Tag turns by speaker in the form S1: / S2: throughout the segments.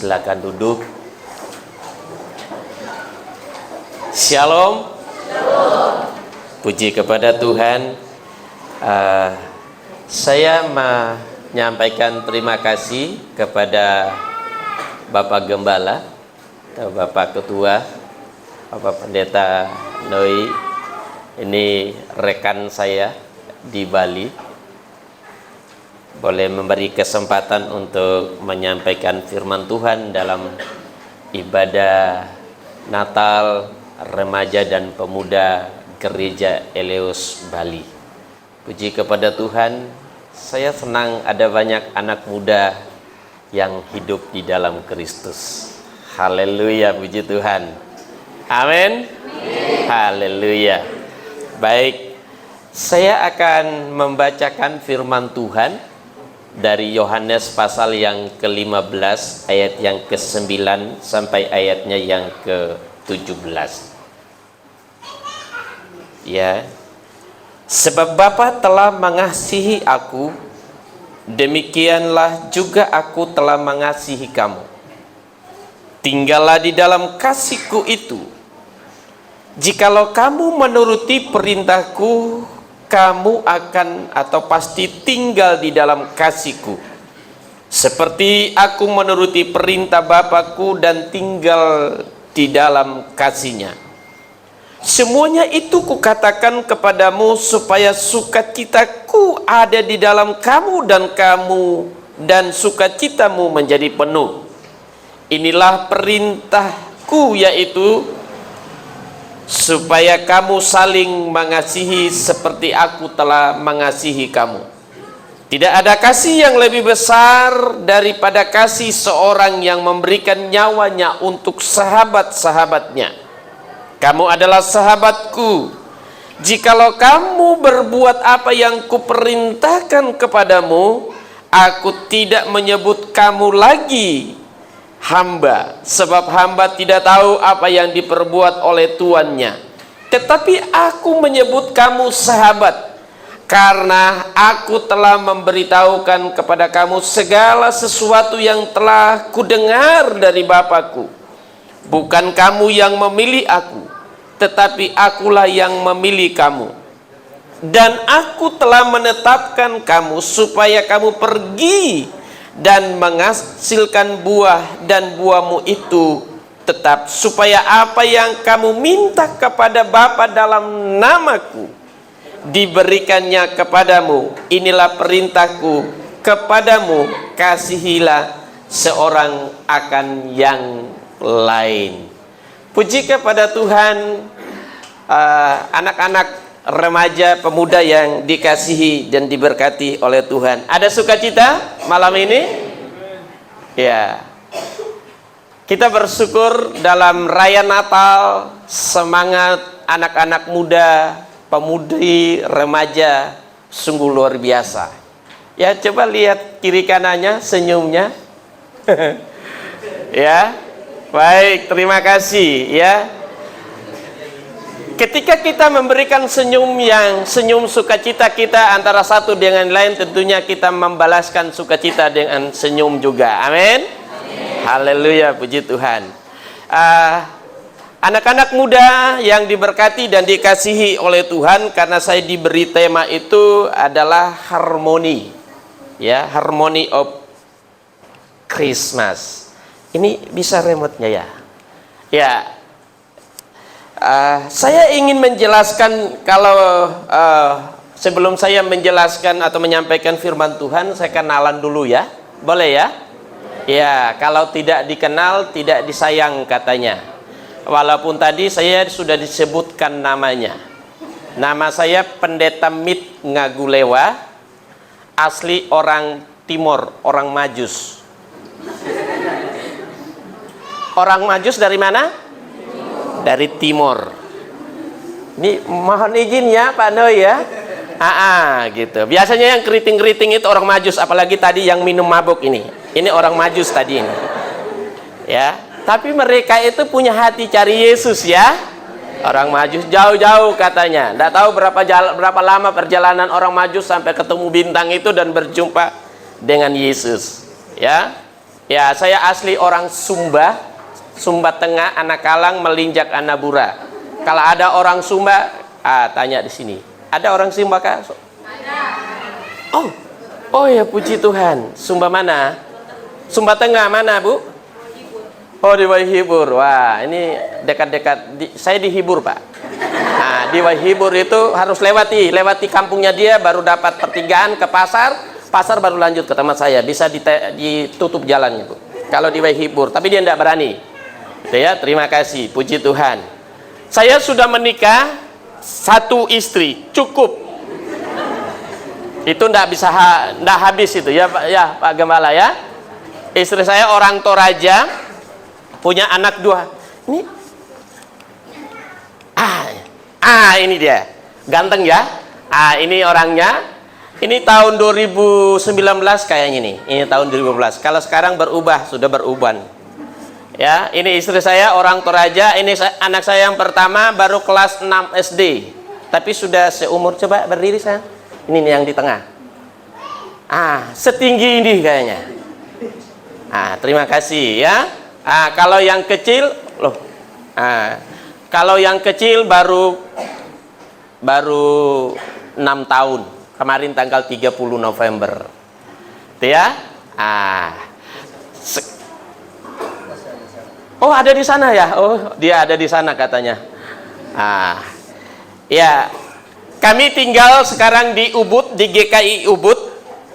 S1: Silakan duduk. Shalom. Puji kepada Tuhan. Saya menyampaikan terima kasih kepada Bapak Gembala, Bapak Ketua, Bapak Pendeta Noi. Ini rekan saya di Bali. Boleh memberi kesempatan untuk menyampaikan firman Tuhan dalam ibadah Natal Remaja dan Pemuda Gereja Eleus Bali. Puji kepada Tuhan, saya senang ada banyak anak muda yang hidup di dalam Kristus. Haleluya, puji Tuhan. Amin. Haleluya. Baik, saya akan membacakan firman Tuhan dari Yohanes pasal yang ke-15 ayat yang ke-9 sampai ayatnya yang ke-17. Ya. Sebab Bapa telah mengasihi aku, demikianlah juga aku telah mengasihi kamu. Tinggallah di dalam kasih-Ku itu. Jikalau kamu menuruti perintah-Ku, kamu akan atau pasti tinggal di dalam kasih-Ku, seperti aku menuruti perintah Bapa-Ku dan tinggal di dalam kasih-Nya. Semuanya itu Kukatakan kepadamu supaya sukacita-Ku ada di dalam kamu dan sukacitamu menjadi penuh. Inilah perintah-Ku, yaitu supaya kamu saling mengasihi seperti aku telah mengasihi kamu. Tidak ada kasih yang lebih besar daripada kasih seorang yang memberikan nyawanya untuk sahabat-sahabatnya. Kamu adalah sahabatku jikalau kamu berbuat apa yang Kuperintahkan kepadamu. Aku tidak menyebut kamu lagi hamba, sebab hamba tidak tahu apa yang diperbuat oleh tuannya. Tetapi aku menyebut kamu sahabat, karena aku telah memberitahukan kepada kamu segala sesuatu yang telah Kudengar dari Bapa-Ku. Bukan kamu yang memilih aku, tetapi akulah yang memilih kamu. Dan aku telah menetapkan kamu supaya kamu pergi dan menghasilkan buah, dan buahmu itu tetap, supaya apa yang kamu minta kepada Bapa dalam nama-Ku diberikannya kepadamu. Inilah perintah-Ku kepadamu, kasihilah seorang akan yang lain. Puji kepada Tuhan. Anak-anak remaja pemuda yang dikasihi dan diberkati oleh Tuhan, ada sukacita malam ini? Ya. Kita bersyukur dalam raya Natal, semangat anak-anak muda, pemudi, remaja sungguh luar biasa. Ya, coba lihat kiri kanannya, senyumnya. Ya. Baik, terima kasih ya. Ketika kita memberikan senyum sukacita kita antara satu dengan lain, tentunya kita membalaskan sukacita dengan senyum juga. Amin. Haleluya, puji Tuhan. Anak-anak muda yang diberkati dan dikasihi oleh Tuhan, karena saya diberi tema itu adalah harmoni. Ya, harmony of Christmas. Ini bisa remote-nya ya? Ya. Saya ingin menjelaskan, kalau sebelum saya menjelaskan atau menyampaikan firman Tuhan, saya kenalan dulu ya, boleh ya? Ya, kalau tidak dikenal tidak disayang katanya. Walaupun tadi saya sudah disebutkan namanya. Nama saya Pendeta Mit Ngagulewa, asli orang Timor, orang Majus. Orang Majus dari mana? Dari Timor. Ini mohon izin ya Pak Noi ya. Gitu. Biasanya yang keriting-keriting itu orang Majus, apalagi tadi yang minum mabuk ini. Ini orang Majus tadi ini. Ya, tapi mereka itu punya hati cari Yesus ya. Orang Majus jauh-jauh katanya. Nggak tahu berapa lama perjalanan orang Majus sampai ketemu bintang itu dan berjumpa dengan Yesus. Ya. Ya, saya asli orang Sumba, Sumba Tengah, Anakalang, Melinjak, Anabura. Kalau ada orang Sumba, tanya di sini. Ada orang Sumba kah? Oh, oh ya, puji Tuhan. Sumba mana? Sumba Tengah mana, Bu? Oh, di Waihibur. Wah, ini dekat-dekat. Saya dihibur, Pak. Nah, di Waihibur itu harus lewati kampungnya dia, baru dapat pertigaan ke pasar baru lanjut ke tempat saya. Bisa ditutup jalannya, Bu. Kalau di Waihibur, tapi dia tidak berani. Gitu ya, terima kasih, puji Tuhan. Saya sudah menikah 1 istri, cukup. Itu tidak bisa, tidak habis itu ya, Pak Gembala ya. Istri saya orang Toraja, punya anak 2. Ini, ini dia, ganteng ya. Ini orangnya. Ini tahun 2019 kayaknya nih. Ini tahun 2012. Kalau sekarang berubah, sudah beruban. Ya, ini istri saya orang Toraja. Ini anak saya yang pertama baru kelas 6 SD. Tapi sudah seumur, coba berdiri saya. Ini nih yang di tengah. Setinggi ini kayaknya. Terima kasih ya. Kalau yang kecil, loh. Kalau yang kecil baru 6 tahun. Kemarin tanggal 30 November. Itu ya. Oh, ada di sana ya. Oh, dia ada di sana katanya. Ya. Kami tinggal sekarang di Ubud, di GKI Ubud.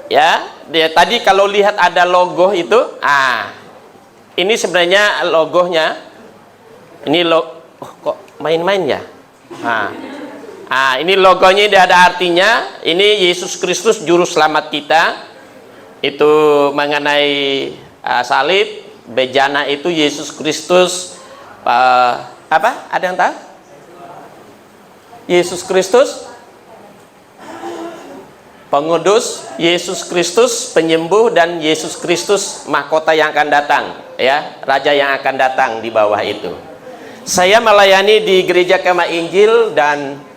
S1: Ya. Tadi kalau lihat ada logo itu, ini sebenarnya logonya. Ini kok main-main ya? Ini logonya, tidak ada artinya. Ini Yesus Kristus juru selamat kita. Itu mengenai salib, bejana itu Yesus Kristus. Apa? Ada yang tahu? Yesus Kristus pengudus, Yesus Kristus penyembuh, dan Yesus Kristus mahkota yang akan datang, ya, raja yang akan datang di bawah itu. Saya melayani di Gereja Kemah Injil dan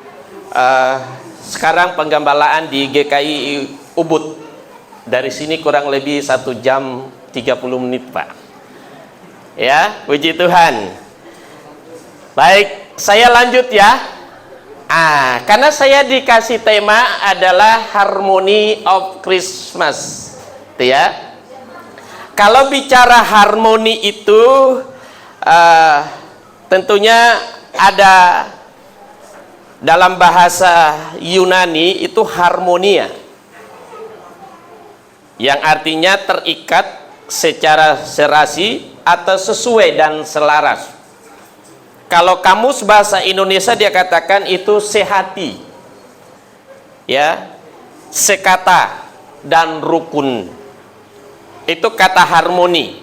S1: sekarang penggembalaan di GKI Ubud. Dari sini kurang lebih 1 jam 30 menit, Pak. Ya, puji Tuhan. Baik, saya lanjut ya. Karena saya dikasih tema adalah Harmony of Christmas, itu ya. Kalau bicara harmoni itu, tentunya ada dalam bahasa Yunani itu harmonia, yang artinya terikat secara serasi atau sesuai dan selaras. Kalau kamus bahasa Indonesia dia katakan itu sehati, ya, sekata dan rukun. Itu kata harmoni.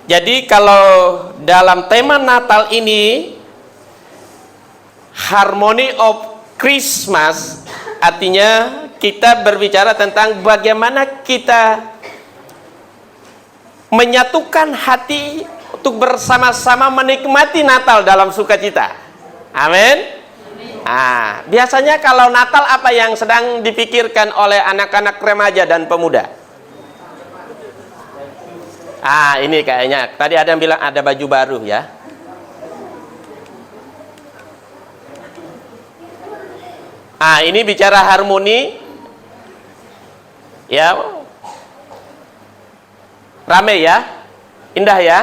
S1: Jadi kalau dalam tema Natal ini, Harmony of Christmas, artinya kita berbicara tentang bagaimana kita menyatukan hati untuk bersama-sama menikmati Natal dalam sukacita. Amin. Biasanya kalau Natal apa yang sedang dipikirkan oleh anak-anak remaja dan pemuda? Ini kayaknya tadi ada yang bilang ada baju baru ya. Ini bicara harmoni ya. Rame ya, indah ya.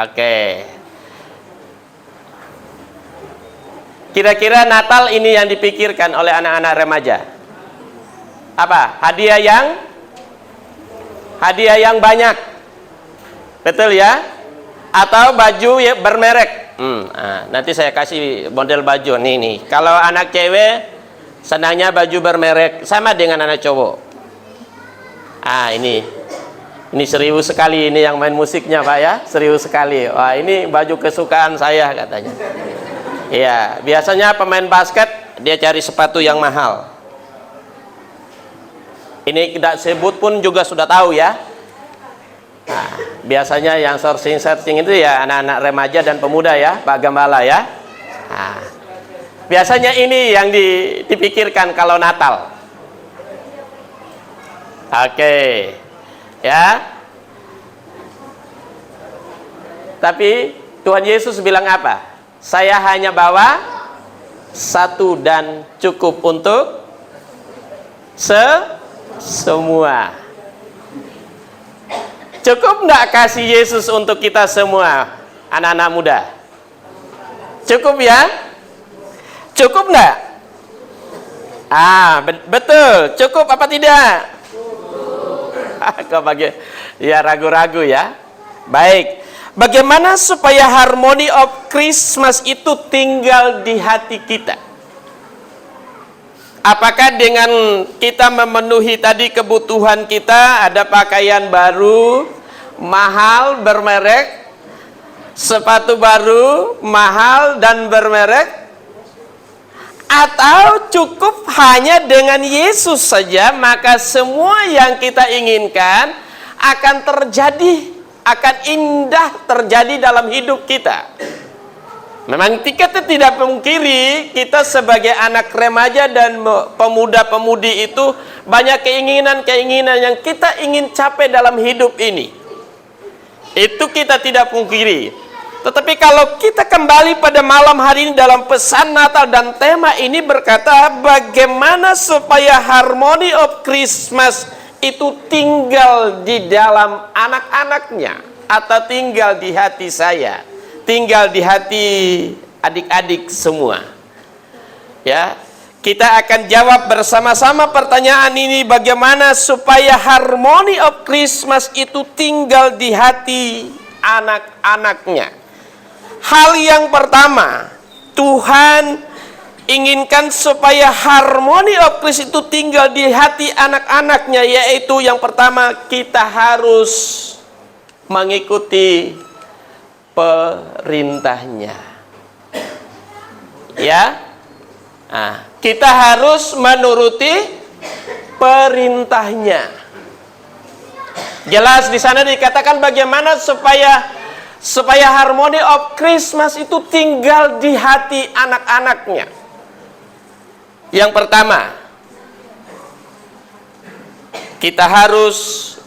S1: Oke. Kira-kira Natal ini yang dipikirkan oleh anak-anak remaja apa? Hadiah yang banyak, betul ya? Atau baju ya bermerek? Nanti saya kasih model baju nih. Kalau anak cewek senangnya baju bermerek, sama dengan anak cowok. Ini serius sekali ini yang main musiknya, Pak ya, serius sekali. Wah, ini baju kesukaan saya katanya. Iya, biasanya pemain basket dia cari sepatu yang mahal. Ini tidak sebut pun juga sudah tahu ya. Biasanya yang searching itu ya anak-anak remaja dan pemuda ya, Pak Gembala ya. Biasanya ini yang dipikirkan kalau Natal. Oke. Ya. Tapi Tuhan Yesus bilang apa? Saya hanya bawa satu dan cukup untuk semua. Cukup enggak kasih Yesus untuk kita semua, anak-anak muda? Cukup ya? Cukup enggak? Betul. Cukup apa tidak? Kok bagi ya ragu-ragu ya. Baik. Bagaimana supaya harmony of Christmas itu tinggal di hati kita? Apakah dengan kita memenuhi tadi kebutuhan kita, ada pakaian baru, mahal, bermerek, sepatu baru, mahal dan bermerek? Atau cukup hanya dengan Yesus saja, maka semua yang kita inginkan akan terjadi, akan indah terjadi dalam hidup kita. Memang kita tidak memungkiri, kita sebagai anak remaja dan pemuda-pemudi itu banyak keinginan-keinginan yang kita ingin capai dalam hidup ini. Itu kita tidak pungkiri. Tetapi kalau kita kembali pada malam hari ini dalam pesan Natal dan tema ini berkata, bagaimana supaya harmony of Christmas itu tinggal di dalam anak-anaknya, atau tinggal di hati saya, tinggal di hati adik-adik semua. Ya, kita akan jawab bersama-sama pertanyaan ini, bagaimana supaya harmony of Christmas itu tinggal di hati anak-anaknya. Hal yang pertama, Tuhan inginkan supaya harmony of Christ itu tinggal di hati anak-anaknya, yaitu yang pertama, kita harus mengikuti perintahnya. Ya, kita harus menuruti perintahnya. Jelas di sana dikatakan bagaimana supaya harmony of Christmas itu tinggal di hati anak-anaknya. Yang pertama, kita harus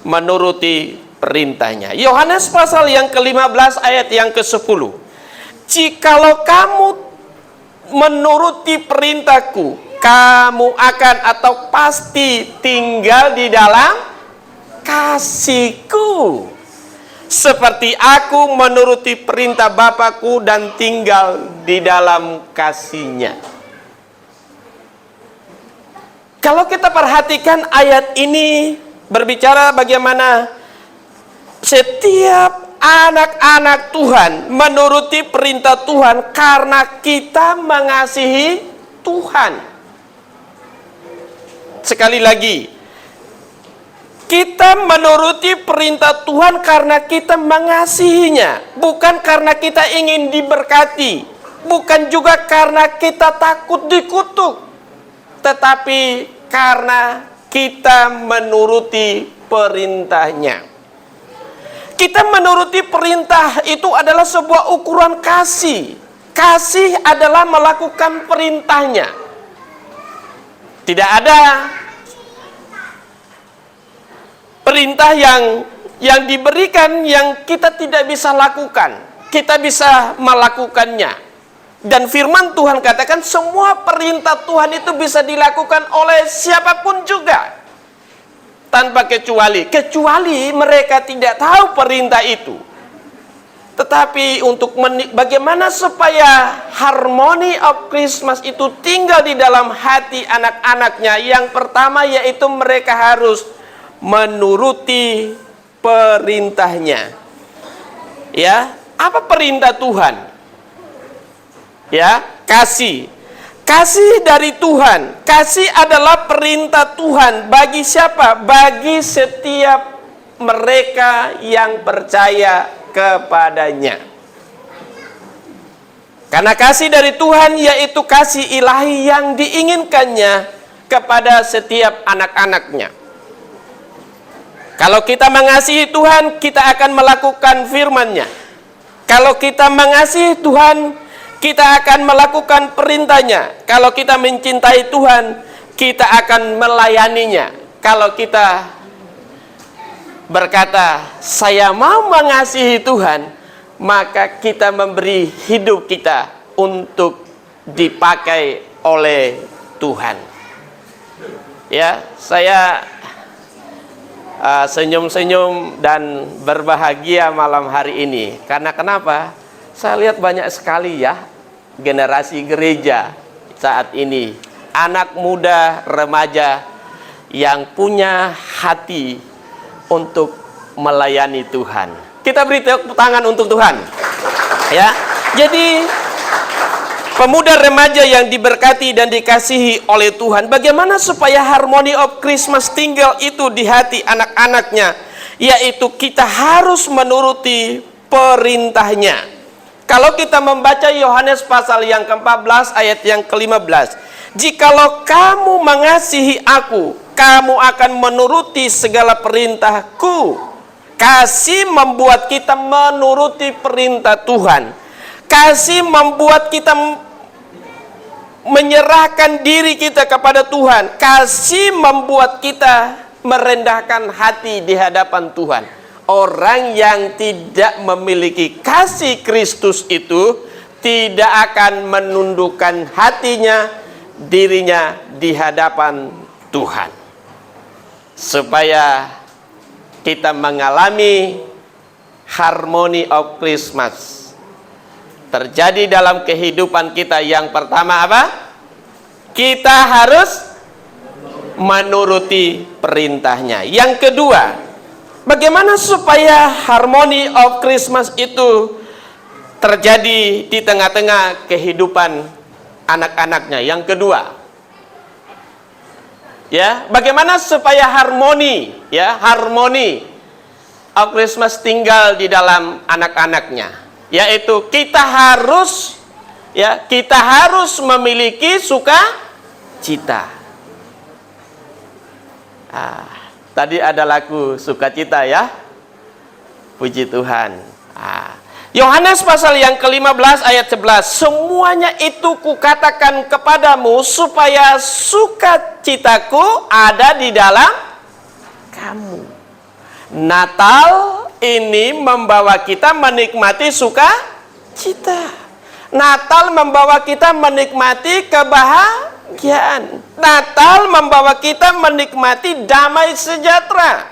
S1: menuruti perintahnya. Yohanes pasal yang ke-15 ayat yang ke-10. Jikalau kamu menuruti perintahku, kamu akan atau pasti tinggal di dalam kasihku, seperti aku menuruti perintah Bapakku dan tinggal di dalam kasihnya. Kalau kita perhatikan ayat ini berbicara bagaimana setiap anak-anak Tuhan menuruti perintah Tuhan karena kita mengasihi Tuhan. Sekali lagi, kita menuruti perintah Tuhan karena kita mengasihinya, bukan karena kita ingin diberkati, bukan juga karena kita takut dikutuk, tetapi karena kita menuruti perintahnya. Kita menuruti perintah itu adalah sebuah ukuran kasih. Kasih adalah melakukan perintahnya. Tidak ada perintah yang diberikan yang kita tidak bisa lakukan. Kita bisa melakukannya. Dan firman Tuhan katakan semua perintah Tuhan itu bisa dilakukan oleh siapapun juga, tanpa kecuali mereka tidak tahu perintah itu. Tetapi untuk bagaimana supaya harmony of Christmas itu tinggal di dalam hati anak-anaknya, yang pertama yaitu mereka harus menuruti perintahnya. Ya, apa perintah Tuhan? Ya, kasih. Kasih dari Tuhan. Kasih adalah perintah Tuhan bagi siapa? Bagi setiap mereka yang percaya kepadanya. Karena kasih dari Tuhan yaitu kasih ilahi yang diinginkannya kepada setiap anak-anaknya. Kalau kita mengasihi Tuhan, kita akan melakukan firman-Nya. Kalau kita mengasihi Tuhan, kita akan melakukan perintahnya. Kalau kita mencintai Tuhan, kita akan melayaninya. Kalau kita berkata, saya mau mengasihi Tuhan, maka kita memberi hidup kita untuk dipakai oleh Tuhan. Ya, saya senyum-senyum dan berbahagia malam hari ini. Karena kenapa? Saya lihat banyak sekali ya generasi gereja saat ini, anak muda, remaja yang punya hati untuk melayani Tuhan. Kita beri tepuk tangan untuk Tuhan. Ya. Jadi pemuda remaja yang diberkati dan dikasihi oleh Tuhan, bagaimana supaya harmony of Christmas tinggal itu di hati anak-anaknya? Yaitu kita harus menuruti perintahnya. Kalau kita membaca Yohanes pasal yang ke-14 ayat yang ke-15, jikalau kamu mengasihi aku, kamu akan menuruti segala perintahku. Kasih membuat kita menuruti perintah Tuhan. Kasih membuat kita menyerahkan diri kita kepada Tuhan. Kasih membuat kita merendahkan hati di hadapan Tuhan. Orang yang tidak memiliki kasih Kristus itu tidak akan menundukkan hatinya, dirinya di hadapan Tuhan. Supaya kita mengalami harmony of Christmas terjadi dalam kehidupan kita. Yang pertama apa? Kita harus menuruti perintahnya. Yang kedua, bagaimana supaya harmony of Christmas itu terjadi di tengah-tengah kehidupan anak-anaknya? Yang kedua, ya, bagaimana supaya harmony of Christmas tinggal di dalam anak-anaknya? Yaitu kita harus memiliki sukacita. Tadi ada lagu sukacita ya. Puji Tuhan. Yohanes pasal yang ke-15 ayat 11, semuanya itu kukatakan kepadamu supaya sukacitaku ada di dalam kamu. Natal ini membawa kita menikmati sukacita. Natal membawa kita menikmati kebahagiaan. Natal membawa kita menikmati damai sejahtera.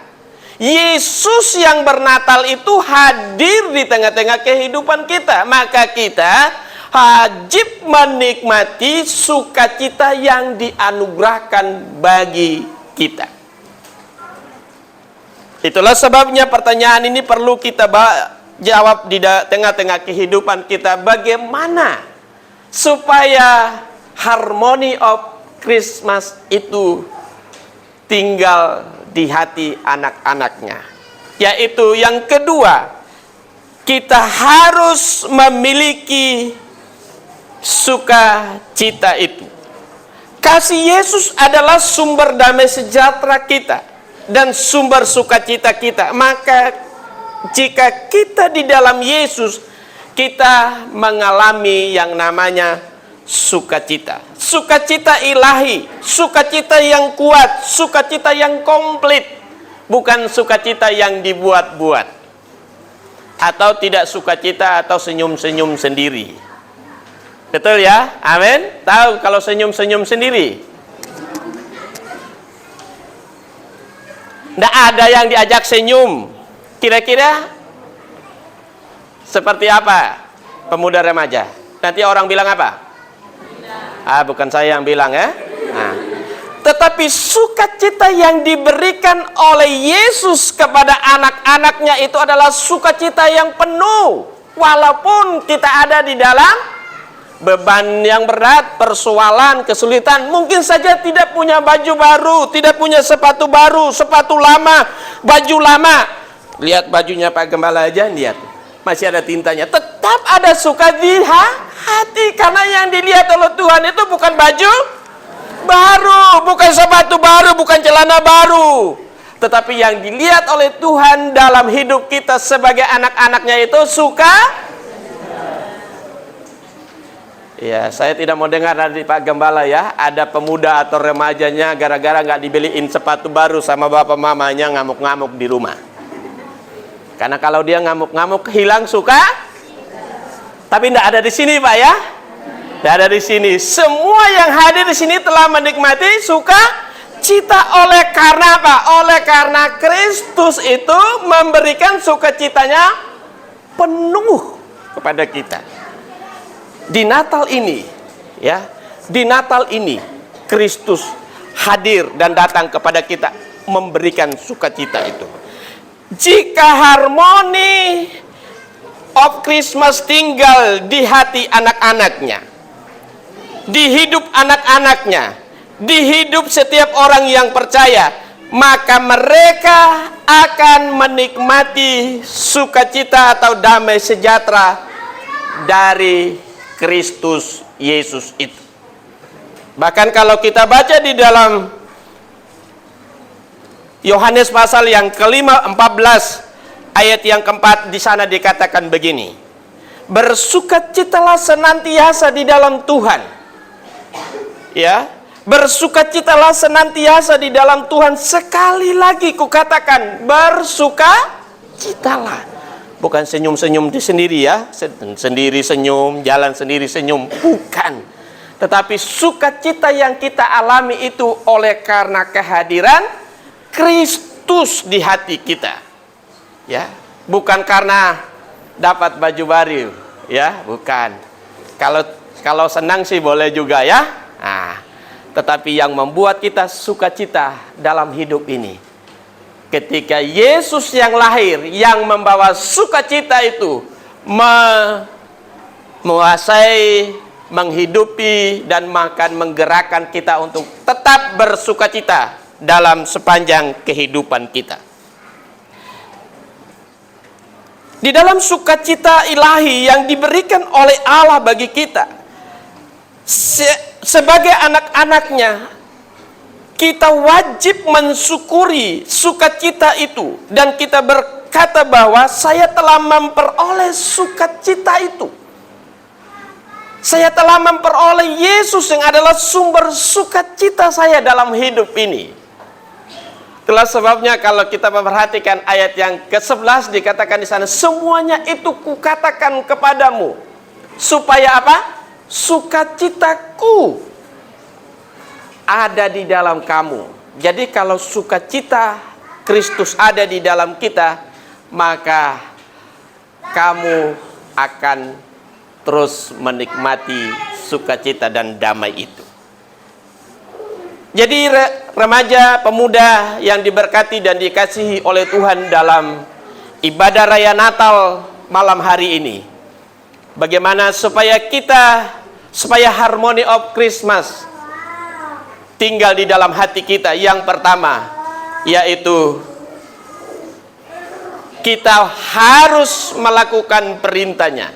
S1: Yesus yang bernatal itu hadir di tengah-tengah kehidupan kita. Maka kita wajib menikmati sukacita yang dianugerahkan bagi kita. Itulah sebabnya pertanyaan ini perlu kita jawab di tengah-tengah kehidupan kita. Bagaimana supaya harmony of Christmas itu tinggal di hati anak-anaknya? Yaitu yang kedua, kita harus memiliki sukacita itu. Kasih Yesus adalah sumber damai sejahtera kita dan sumber sukacita kita. Maka jika kita di dalam Yesus, kita mengalami yang namanya sukacita. Sukacita ilahi, sukacita yang kuat, sukacita yang komplit, bukan sukacita yang dibuat-buat, atau tidak sukacita atau senyum-senyum sendiri. Betul ya? Amin. Tahu kalau senyum-senyum sendiri? Tidak ada yang diajak senyum. Kira-kira seperti apa pemuda remaja? Nanti orang bilang apa? Bukan saya yang bilang ya. Tetapi sukacita yang diberikan oleh Yesus kepada anak-anaknya itu adalah sukacita yang penuh. Walaupun kita ada di dalam beban yang berat, persoalan, kesulitan, mungkin saja tidak punya baju baru, tidak punya sepatu baru, sepatu lama, baju lama. Lihat bajunya Pak Gembala aja, lihat masih ada tintanya. Tetap ada suka di hati, karena yang dilihat oleh Tuhan itu bukan baju baru, bukan sepatu baru, bukan celana baru, tetapi yang dilihat oleh Tuhan dalam hidup kita sebagai anak-anaknya itu suka. Ya, saya tidak mau dengar dari Pak Gembala ya, ada pemuda atau remajanya gara-gara nggak dibeliin sepatu baru sama bapak mamanya ngamuk-ngamuk di rumah. Karena kalau dia ngamuk-ngamuk hilang suka. Tapi tidak ada di sini, Pak ya. Tidak ada di sini. Semua yang hadir di sini telah menikmati sukacita. Oleh karena apa? Oleh karena Kristus itu memberikan sukacitanya penuh kepada kita. Di Natal ini, ya, di Natal ini Kristus hadir dan datang kepada kita memberikan sukacita itu. Jika harmoni of Christmas tinggal di hati anak-anaknya, di hidup anak-anaknya, di hidup setiap orang yang percaya, maka mereka akan menikmati sukacita atau damai sejahtera dari Kristus Yesus itu. Bahkan kalau kita baca di dalam Yohanes pasal yang ke-14 ayat yang keempat, di sana dikatakan begini, bersukacitalah senantiasa di dalam Tuhan. Ya, bersukacitalah senantiasa di dalam Tuhan. Sekali lagi kukatakan, bersukacitalah. Bukan senyum-senyum di sendiri ya, sendiri senyum, jalan sendiri senyum, bukan. Tetapi sukacita yang kita alami itu oleh karena kehadiran Kristus di hati kita, ya, bukan karena dapat baju baru, ya, bukan. Kalau senang sih boleh juga ya. Nah, tetapi yang membuat kita sukacita dalam hidup ini, ketika Yesus yang lahir, yang membawa sukacita itu, menguasai, menghidupi dan makan menggerakkan kita untuk tetap bersukacita dalam sepanjang kehidupan kita. Di dalam sukacita ilahi yang diberikan oleh Allah bagi kita, sebagai anak-anaknya, kita wajib mensyukuri sukacita itu. Dan kita berkata bahwa saya telah memperoleh sukacita itu. Saya telah memperoleh Yesus yang adalah sumber sukacita saya dalam hidup ini. Itulah sebabnya kalau kita memperhatikan ayat yang ke-11 dikatakan di sana, semuanya itu kukatakan kepadamu supaya apa? Sukacitaku ada di dalam kamu. Jadi kalau sukacita Kristus ada di dalam kita, maka kamu akan terus menikmati sukacita dan damai itu. Jadi remaja, pemuda yang diberkati dan dikasihi oleh Tuhan dalam ibadah raya Natal malam hari ini, bagaimana supaya harmony of Christmas tinggal di dalam hati kita. Yang pertama, yaitu kita harus melakukan perintahnya.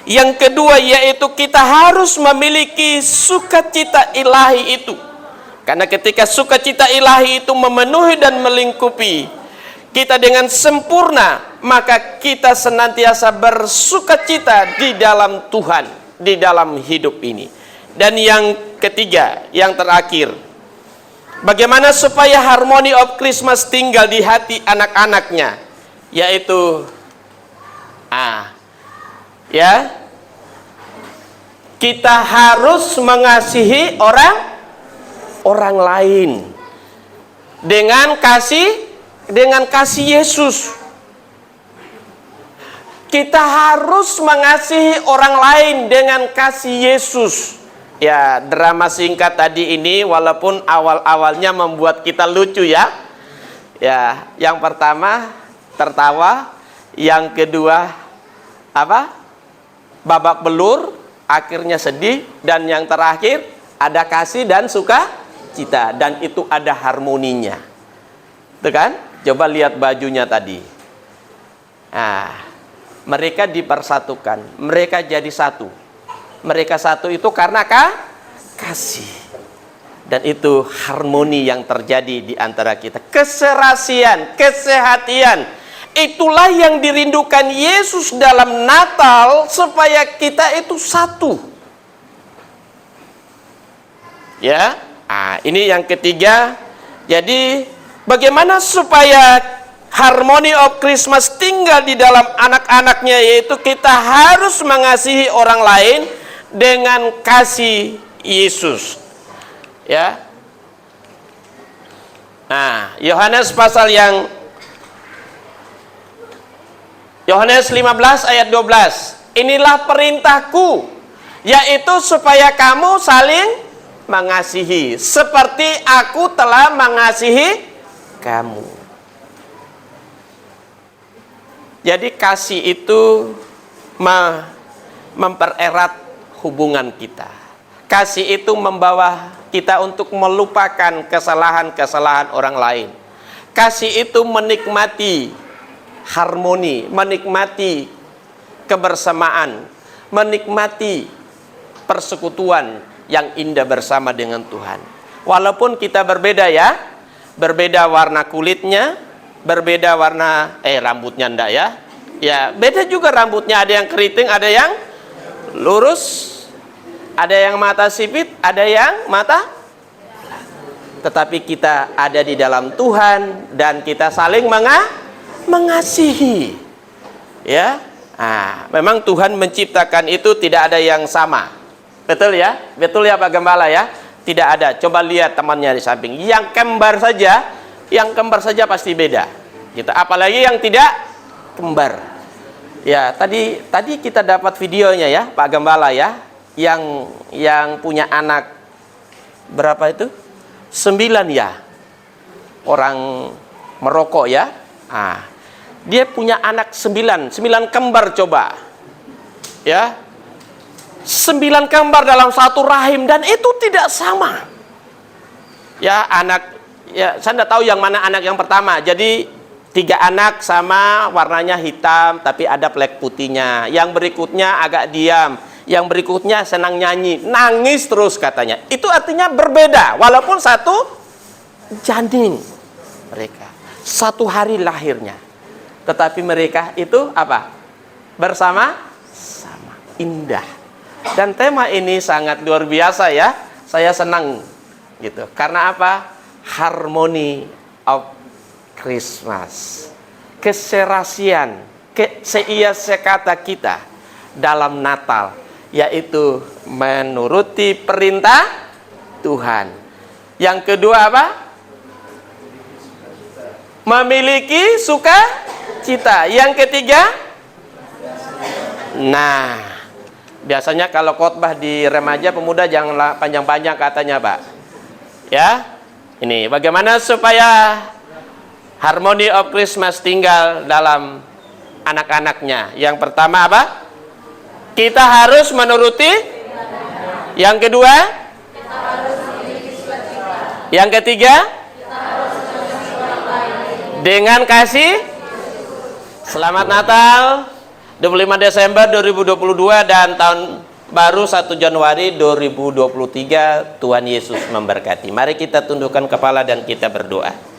S1: Yang kedua, yaitu kita harus memiliki sukacita ilahi itu. Karena ketika sukacita ilahi itu memenuhi dan melingkupi kita dengan sempurna, maka kita senantiasa bersukacita di dalam Tuhan, di dalam hidup ini. Dan yang ketiga, yang terakhir, bagaimana supaya harmony of Christmas tinggal di hati anak-anaknya, yaitu kita harus mengasihi orang lain dengan kasih Yesus. Kita harus mengasihi orang lain dengan kasih Yesus. Ya, drama singkat tadi ini walaupun awal-awalnya membuat kita lucu ya. Ya, yang pertama tertawa, yang kedua babak belur, akhirnya sedih, dan yang terakhir ada kasih dan sukacita, dan itu ada harmoninya. Itu kan? Coba lihat bajunya tadi. Mereka dipersatukan, mereka jadi satu. Mereka satu itu karena kasih. Dan itu harmoni yang terjadi di antara kita. Keserasian, kesehatian, itulah yang dirindukan Yesus dalam Natal, supaya kita itu satu. Ya, ini yang ketiga. Jadi bagaimana supaya harmony of Christmas tinggal di dalam anak-anaknya, yaitu kita harus mengasihi orang lain dengan kasih Yesus. Ya. Nah, Yohanes 15 ayat 12. Inilah perintahku, yaitu supaya kamu saling mengasihi seperti aku telah mengasihi kamu. Jadi kasih itu mempererat hubungan kita. Kasih itu membawa kita untuk melupakan kesalahan-kesalahan orang lain. Kasih itu menikmati harmoni, menikmati kebersamaan, menikmati persekutuan yang indah bersama dengan Tuhan. Walaupun kita berbeda ya, berbeda warna kulitnya, berbeda warna rambutnya ndak ya. Ya, beda juga rambutnya, ada yang keriting, ada yang lurus, ada yang mata sipit, ada yang mata. Tetapi kita ada di dalam Tuhan dan kita saling mengasihi. Ya. Nah, memang Tuhan menciptakan itu tidak ada yang sama. Betul ya? Betul ya Pak Gembala ya? Tidak ada. Coba lihat temannya di samping. Yang kembar saja pasti beda. Gitu. Apalagi yang tidak kembar. Ya, tadi kita dapat videonya ya, Pak Gembala ya, yang punya anak berapa itu? 9 ya. Orang merokok ya. Ah, dia punya anak 9 kembar coba. Ya. 9 kembar dalam satu rahim dan itu tidak sama. Ya, saya tidak tahu yang mana anak yang pertama. Jadi 3 anak sama, warnanya hitam tapi ada flek putihnya. Yang berikutnya agak diam, yang berikutnya senang nyanyi, nangis terus katanya. Itu artinya berbeda, walaupun satu janin mereka, satu hari lahirnya, tetapi mereka itu apa? Bersama-sama, indah. Dan tema ini sangat luar biasa ya. Saya senang gitu. Karena apa? Harmony of Christmas. Keserasian, sekata kita dalam Natal, yaitu menuruti perintah Tuhan. Yang kedua apa? Memiliki sukacita. Yang ketiga, nah, biasanya kalau khotbah di remaja pemuda janganlah panjang-panjang katanya Pak. Ya, ini bagaimana supaya harmony of Christmas tinggal dalam anak-anaknya. Yang pertama apa? Kita harus menuruti. Yang kedua, kita harus memiliki sukacita. Yang ketiga, kita harus mengasihi orang lain dengan kasih. Selamat Natal 25 Desember 2022 dan tahun baru 1 Januari 2023. Tuhan Yesus memberkati. Mari kita tundukkan kepala dan kita berdoa.